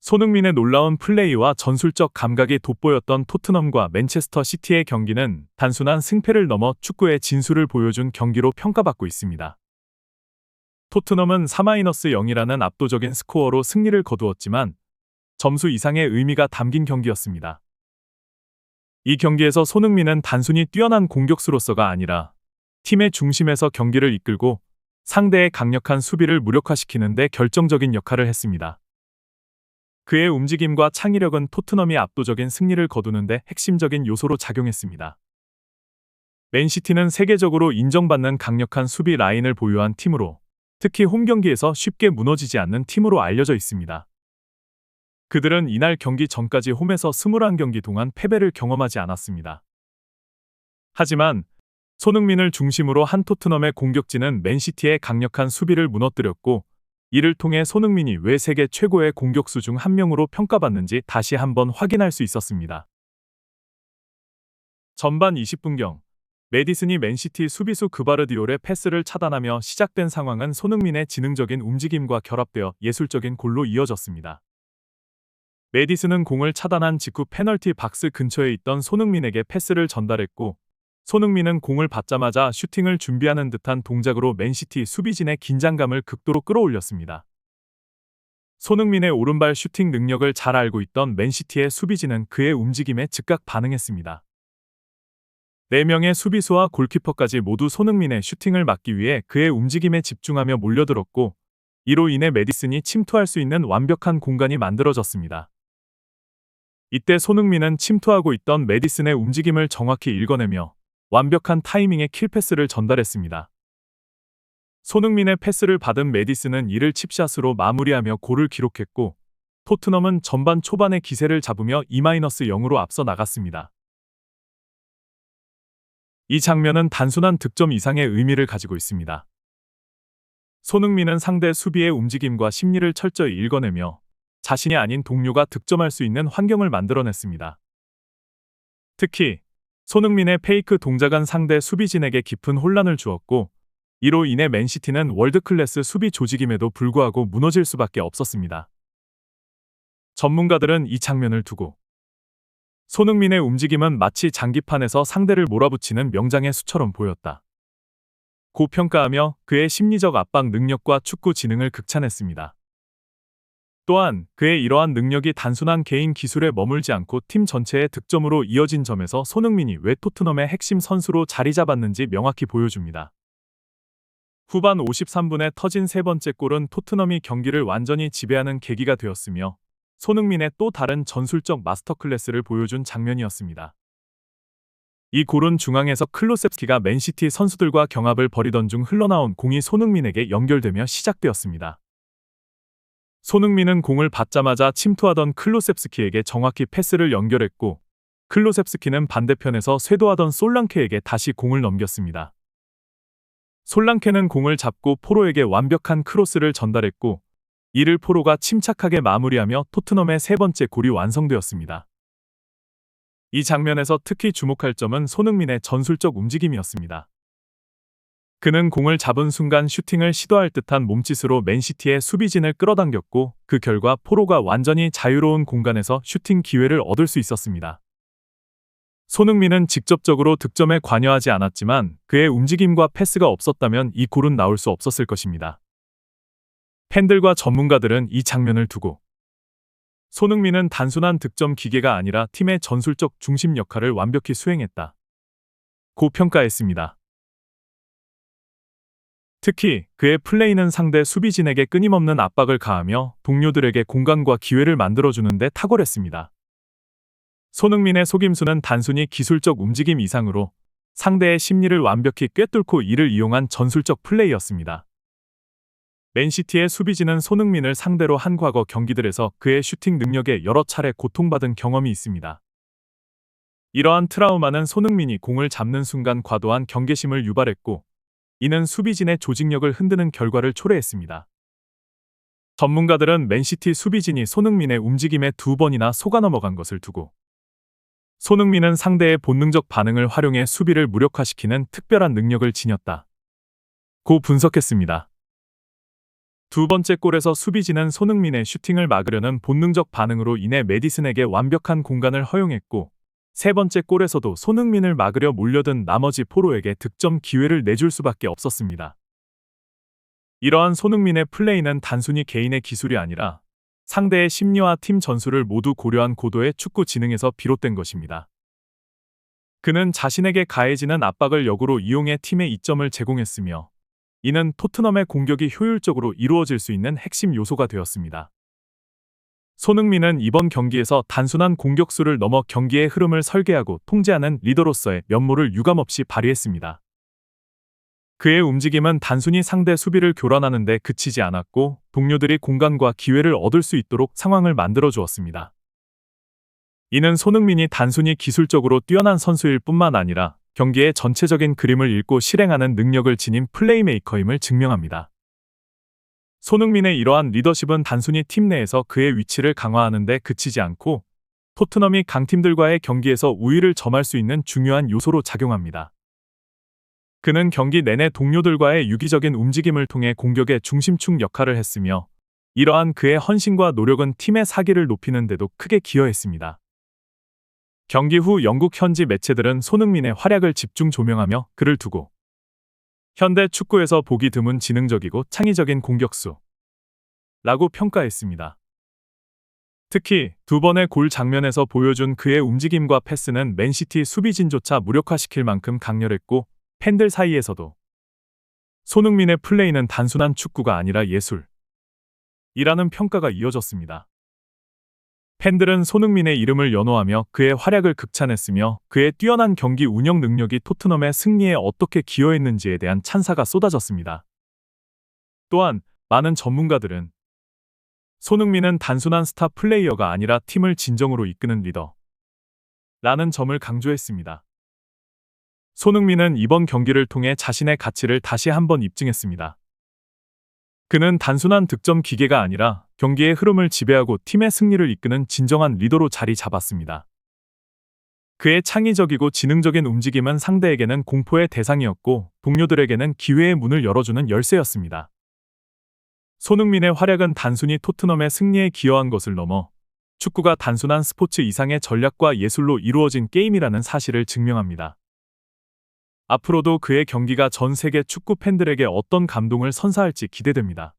손흥민의 놀라운 플레이와 전술적 감각이 돋보였던 토트넘과 맨체스터 시티의 경기는 단순한 승패를 넘어 축구의 진수를 보여준 경기로 평가받고 있습니다. 토트넘은 4-0이라는 압도적인 스코어로 승리를 거두었지만 점수 이상의 의미가 담긴 경기였습니다. 이 경기에서 손흥민은 단순히 뛰어난 공격수로서가 아니라 팀의 중심에서 경기를 이끌고 상대의 강력한 수비를 무력화시키는 데 결정적인 역할을 했습니다. 그의 움직임과 창의력은 토트넘이 압도적인 승리를 거두는 데 핵심적인 요소로 작용했습니다. 맨시티는 세계적으로 인정받는 강력한 수비 라인을 보유한 팀으로 특히 홈 경기에서 쉽게 무너지지 않는 팀으로 알려져 있습니다. 그들은 이날 경기 전까지 홈에서 21경기 동안 패배를 경험하지 않았습니다. 하지만 손흥민을 중심으로 한 토트넘의 공격진은 맨시티의 강력한 수비를 무너뜨렸고 이를 통해 손흥민이 왜 세계 최고의 공격수 중 한 명으로 평가받는지 다시 한번 확인할 수 있었습니다. 전반 20분경 메디슨이 맨시티 수비수 그바르디올의 패스를 차단하며 시작된 상황은 손흥민의 지능적인 움직임과 결합되어 예술적인 골로 이어졌습니다. 메디슨은 공을 차단한 직후 페널티 박스 근처에 있던 손흥민에게 패스를 전달했고 손흥민은 공을 받자마자 슈팅을 준비하는 듯한 동작으로 맨시티 수비진의 긴장감을 극도로 끌어올렸습니다. 손흥민의 오른발 슈팅 능력을 잘 알고 있던 맨시티의 수비진은 그의 움직임에 즉각 반응했습니다. 4명의 수비수와 골키퍼까지 모두 손흥민의 슈팅을 막기 위해 그의 움직임에 집중하며 몰려들었고 이로 인해 메디슨이 침투할 수 있는 완벽한 공간이 만들어졌습니다. 이때 손흥민은 침투하고 있던 메디슨의 움직임을 정확히 읽어내며 완벽한 타이밍의 킬패스를 전달했습니다. 손흥민의 패스를 받은 메디슨은 이를 칩샷으로 마무리하며 골을 기록했고 토트넘은 전반 초반에 기세를 잡으며 2-0으로 앞서 나갔습니다. 이 장면은 단순한 득점 이상의 의미를 가지고 있습니다. 손흥민은 상대 수비의 움직임과 심리를 철저히 읽어내며 자신이 아닌 동료가 득점할 수 있는 환경을 만들어냈습니다. 특히 손흥민의 페이크 동작은 상대 수비진에게 깊은 혼란을 주었고 이로 인해 맨시티는 월드클래스 수비 조직임에도 불구하고 무너질 수밖에 없었습니다. 전문가들은 이 장면을 두고 손흥민의 움직임은 마치 장기판에서 상대를 몰아붙이는 명장의 수처럼 보였다 고 평가하며 그의 심리적 압박 능력과 축구 지능을 극찬했습니다. 또한 그의 이러한 능력이 단순한 개인 기술에 머물지 않고 팀 전체의 득점으로 이어진 점에서 손흥민이 왜 토트넘의 핵심 선수로 자리 잡았는지 명확히 보여줍니다. 후반 53분에 터진 세 번째 골은 토트넘이 경기를 완전히 지배하는 계기가 되었으며 손흥민의 또 다른 전술적 마스터클래스를 보여준 장면이었습니다. 이 골은 중앙에서 클로셉스키가 맨시티 선수들과 경합을 벌이던 중 흘러나온 공이 손흥민에게 연결되며 시작되었습니다. 손흥민은 공을 받자마자 침투하던 클로셉스키에게 정확히 패스를 연결했고 클로셉스키는 반대편에서 쇄도하던 솔랑케에게 다시 공을 넘겼습니다. 솔랑케는 공을 잡고 포로에게 완벽한 크로스를 전달했고 이를 포로가 침착하게 마무리하며 토트넘의 세 번째 골이 완성되었습니다. 이 장면에서 특히 주목할 점은 손흥민의 전술적 움직임이었습니다. 그는 공을 잡은 순간 슈팅을 시도할 듯한 몸짓으로 맨시티의 수비진을 끌어당겼고 그 결과 포로가 완전히 자유로운 공간에서 슈팅 기회를 얻을 수 있었습니다. 손흥민은 직접적으로 득점에 관여하지 않았지만 그의 움직임과 패스가 없었다면 이 골은 나올 수 없었을 것입니다. 팬들과 전문가들은 이 장면을 두고 손흥민은 단순한 득점 기계가 아니라 팀의 전술적 중심 역할을 완벽히 수행했다 고 평가했습니다. 특히 그의 플레이는 상대 수비진에게 끊임없는 압박을 가하며 동료들에게 공간과 기회를 만들어주는 데 탁월했습니다. 손흥민의 속임수는 단순히 기술적 움직임 이상으로 상대의 심리를 완벽히 꿰뚫고 이를 이용한 전술적 플레이였습니다. 맨시티의 수비진은 손흥민을 상대로 한 과거 경기들에서 그의 슈팅 능력에 여러 차례 고통받은 경험이 있습니다. 이러한 트라우마는 손흥민이 공을 잡는 순간 과도한 경계심을 유발했고 이는 수비진의 조직력을 흔드는 결과를 초래했습니다. 전문가들은 맨시티 수비진이 손흥민의 움직임에 2번이나 속아 넘어간 것을 두고 손흥민은 상대의 본능적 반응을 활용해 수비를 무력화시키는 특별한 능력을 지녔다 고 분석했습니다. 두 번째 골에서 수비진은 손흥민의 슈팅을 막으려는 본능적 반응으로 인해 메디슨에게 완벽한 공간을 허용했고, 세 번째 골에서도 손흥민을 막으려 몰려든 나머지 포로에게 득점 기회를 내줄 수밖에 없었습니다. 이러한 손흥민의 플레이는 단순히 개인의 기술이 아니라 상대의 심리와 팀 전술을 모두 고려한 고도의 축구 지능에서 비롯된 것입니다. 그는 자신에게 가해지는 압박을 역으로 이용해 팀에 이점을 제공했으며, 이는 토트넘의 공격이 효율적으로 이루어질 수 있는 핵심 요소가 되었습니다. 손흥민은 이번 경기에서 단순한 공격수를 넘어 경기의 흐름을 설계하고 통제하는 리더로서의 면모를 유감없이 발휘했습니다. 그의 움직임은 단순히 상대 수비를 교란하는 데 그치지 않았고, 동료들이 공간과 기회를 얻을 수 있도록 상황을 만들어 주었습니다. 이는 손흥민이 단순히 기술적으로 뛰어난 선수일 뿐만 아니라 경기의 전체적인 그림을 읽고 실행하는 능력을 지닌 플레이메이커임을 증명합니다. 손흥민의 이러한 리더십은 단순히 팀 내에서 그의 위치를 강화하는 데 그치지 않고 토트넘이 강팀들과의 경기에서 우위를 점할 수 있는 중요한 요소로 작용합니다. 그는 경기 내내 동료들과의 유기적인 움직임을 통해 공격의 중심축 역할을 했으며, 이러한 그의 헌신과 노력은 팀의 사기를 높이는 데도 크게 기여했습니다. 경기 후 영국 현지 매체들은 손흥민의 활약을 집중 조명하며 그를 두고 현대 축구에서 보기 드문 지능적이고 창의적인 공격수 라고 평가했습니다. 특히 두 번의 골 장면에서 보여준 그의 움직임과 패스는 맨시티 수비진조차 무력화시킬 만큼 강렬했고, 팬들 사이에서도 손흥민의 플레이는 단순한 축구가 아니라 예술이라는 평가가 이어졌습니다. 팬들은 손흥민의 이름을 연호하며 그의 활약을 극찬했으며, 그의 뛰어난 경기 운영 능력이 토트넘의 승리에 어떻게 기여했는지에 대한 찬사가 쏟아졌습니다. 또한 많은 전문가들은 손흥민은 단순한 스타 플레이어가 아니라 팀을 진정으로 이끄는 리더라는 점을 강조했습니다. 손흥민은 이번 경기를 통해 자신의 가치를 다시 한번 입증했습니다. 그는 단순한 득점 기계가 아니라 경기의 흐름을 지배하고 팀의 승리를 이끄는 진정한 리더로 자리 잡았습니다. 그의 창의적이고 지능적인 움직임은 상대에게는 공포의 대상이었고, 동료들에게는 기회의 문을 열어주는 열쇠였습니다. 손흥민의 활약은 단순히 토트넘의 승리에 기여한 것을 넘어 축구가 단순한 스포츠 이상의 전략과 예술로 이루어진 게임이라는 사실을 증명합니다. 앞으로도 그의 경기가 전 세계 축구 팬들에게 어떤 감동을 선사할지 기대됩니다.